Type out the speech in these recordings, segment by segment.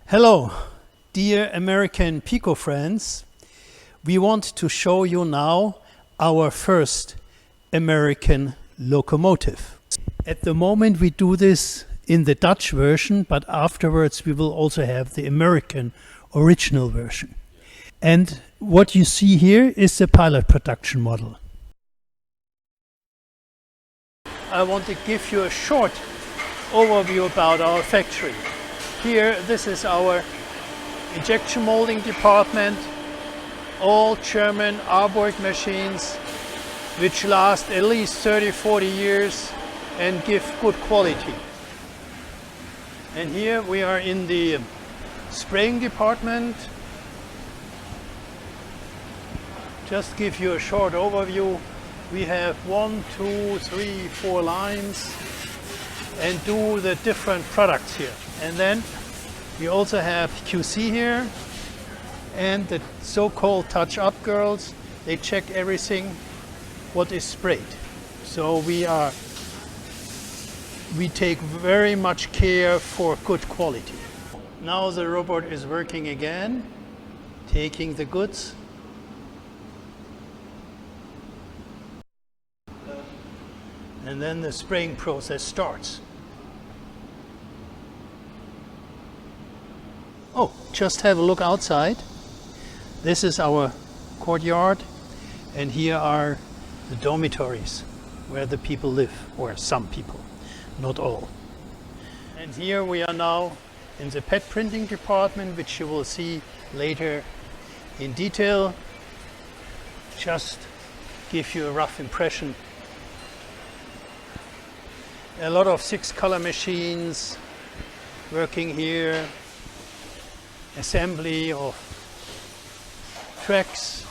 Hello, dear American PIKO friends. We want to show you now our first American locomotive. At the moment we do this in the Dutch version, but afterwards we will also have the American original version. And what you see here is the pilot production model. I want to give you a short overview about our factory. Here, this is our injection molding department, all German Arborg machines which last at least 30-40 years and give good quality. And here we are in the spraying department. Just give you a short overview. We have 1, 2, 3, 4 lines and do the different products here. And then we also have QC here and the so-called touch-up girls. They check everything what is sprayed. So we take very much care for good quality. Now the robot is working again, taking the goods. And then the spraying process starts. Oh, just have a look outside. This is our courtyard, and here are the dormitories where the people live, or some people, not all. And here we are now in the pet printing department, which you will see later in detail. Just give you a rough impression. A lot of 6-color machines working here. Assembly of tracks.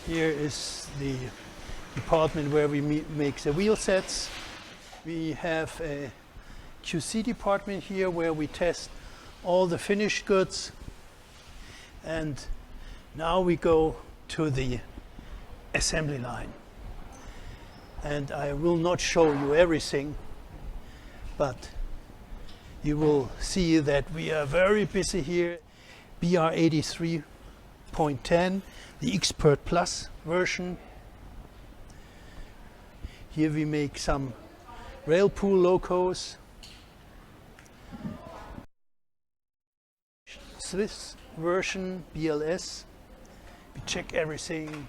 Here is the department where we make the wheel sets. We have a QC department here where we test all the finished goods. And now we go to the assembly line. And I will not show you everything, but you will see that we are very busy here. BR83.10, the Expert Plus version. Here we make some rail pool locos. Swiss version, BLS. We check everything.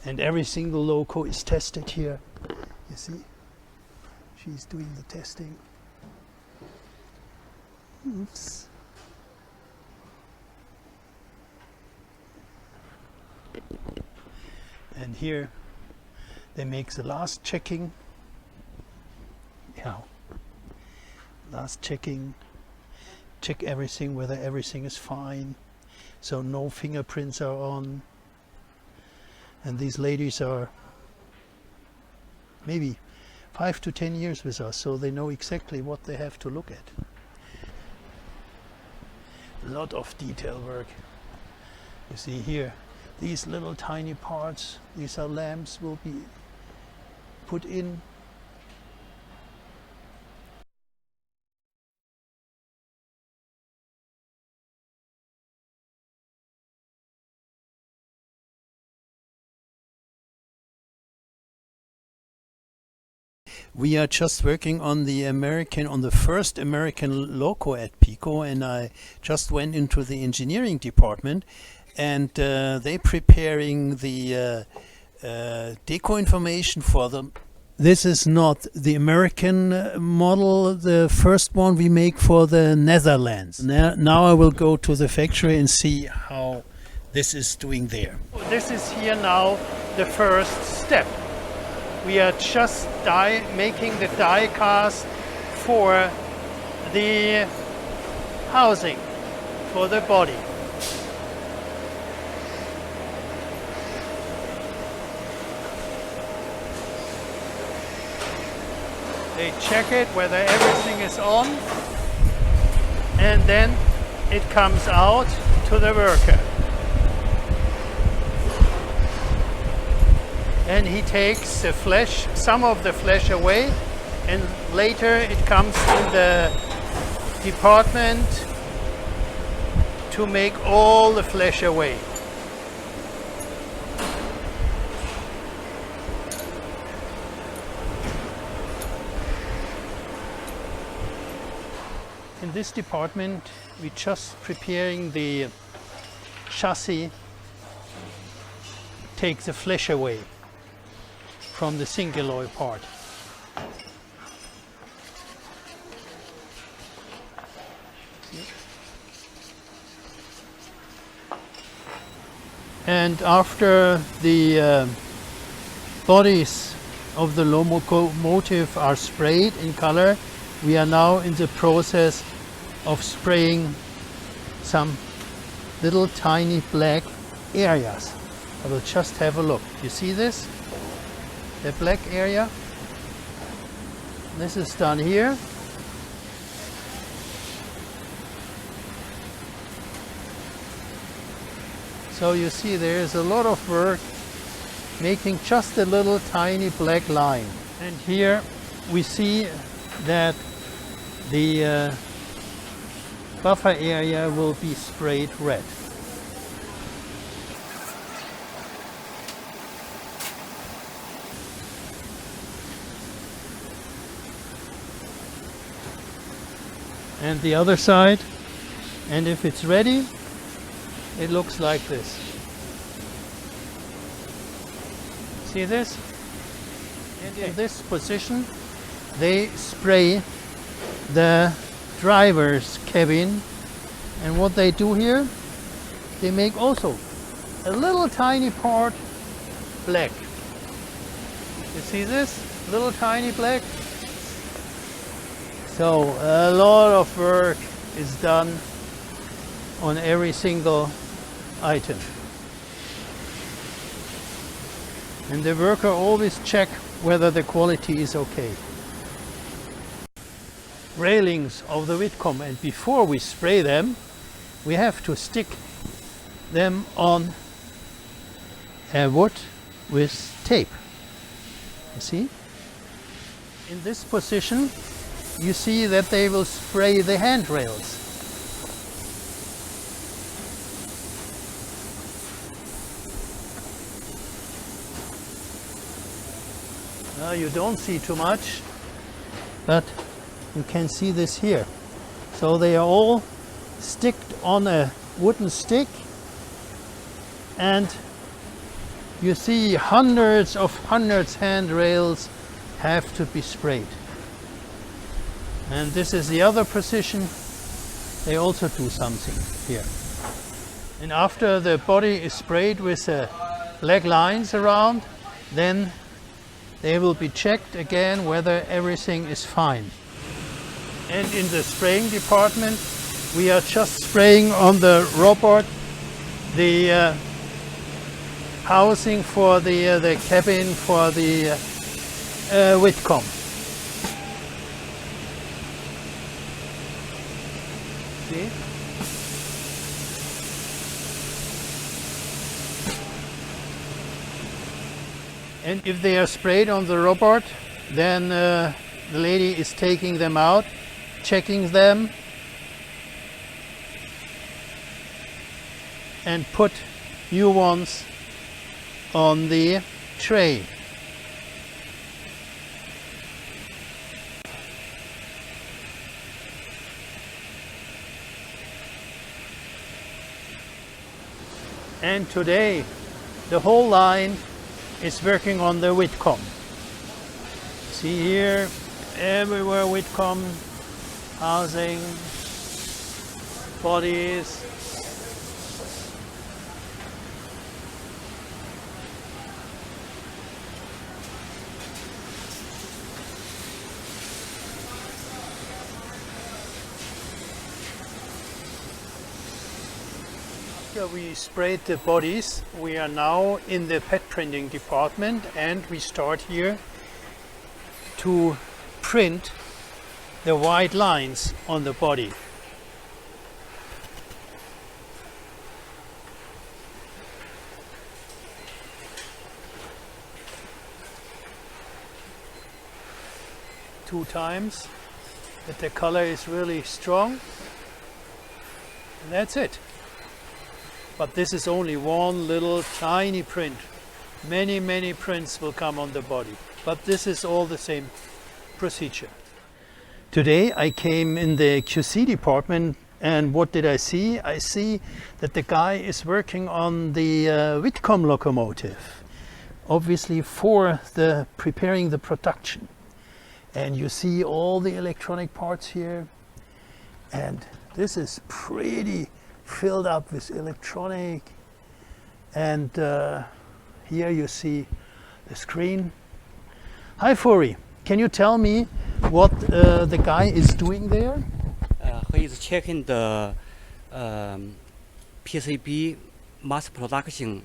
And every single loco is tested here. You see, she's doing the testing. Oops. And here they make the last checking. Yeah, last checking. Check everything, whether everything is fine. So no fingerprints are on. And these ladies are maybe 5 to 10 years with us, so they know exactly what they have to look at. A lot of detail work. You see here, these little tiny parts, these are lamps, will be put in. We are just working on the first American loco at PIKO, and I just went into the engineering department, and they're preparing the deco information for them. This is not the American model, the first one we make for the Netherlands. Now I will go to the factory and see how this is doing there. This is here now the first step. We are just making the die cast for the housing, for the body. They check it, whether everything is on, and then it comes out to the worker. and he takes the flesh, some of the flesh away, and later it comes in the department to make all the flesh away. In this department, we're just preparing the chassis, take the flesh away from the single alloy part. And after the bodies of the locomotive are sprayed in color, we are now in the process of spraying some little tiny black areas. I will just have a look. You see this? The black area? This is done here. So you see there is a lot of work making just a little tiny black line. And here we see that the buffer area will be sprayed red. And the other side, and if it's ready, it looks like this. See this? And in this position they spray the driver's cabin, and what they do here, they make also a little tiny part black. You see this? Little tiny black? So a lot of work is done on every single item. And the worker always check whether the quality is okay. Railings of the Whitcomb, and before we spray them, we have to stick them on a wood with tape. You see? In this position, you see that they will spray the handrails. You don't see too much, but you can see this here. So they are all sticked on a wooden stick, and you see hundreds handrails have to be sprayed. And this is the other position. They also do something here. And after the body is sprayed with black lines around, then they will be checked again whether everything is fine. And in the spraying department, we are just spraying on the robot the housing for the cabin for the Whitcomb. See? And if they are sprayed on the robot, then the lady is taking them out, checking them, and put new ones on the tray. And today the whole line is working on the Whitcomb. See here, everywhere Whitcomb, housing, bodies. After we sprayed the bodies, we are now in the pet printing department, and we start here to print the white lines on the body. 2 times, that the color is really strong. And that's it. But this is only one little tiny print. Many prints will come on the body. But this is all the same procedure. Today I came in the QC department, and what did I see? I see that the guy is working on the Whitcomb locomotive, obviously for the preparing the production. And you see all the electronic parts here, and this is pretty filled up with electronic. And here you see the screen. Hi Furi, can you tell me what the guy is doing there? He is checking the PCB mass production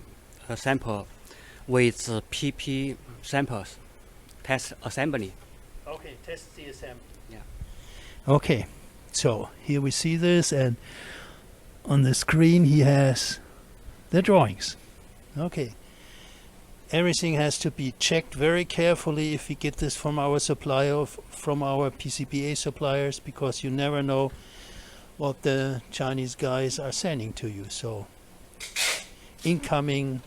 sample with PP samples, test assembly. Okay, test the assembly. Yeah. Okay, so here we see this, and on the screen he has the drawings. Okay. Everything has to be checked very carefully if we get this from our supplier, from our PCBA suppliers, because you never know what the Chinese guys are sending to you. So incoming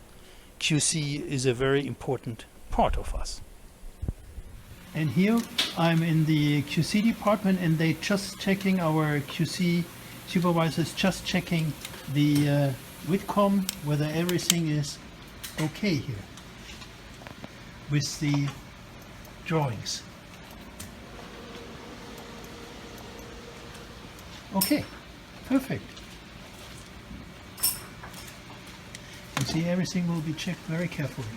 QC is a very important part of us. And here I'm in the QC department, and they just checking, our QC supervisors just checking the Whitcomb, whether everything is okay here with the drawings. Okay, perfect. You see, everything will be checked very carefully.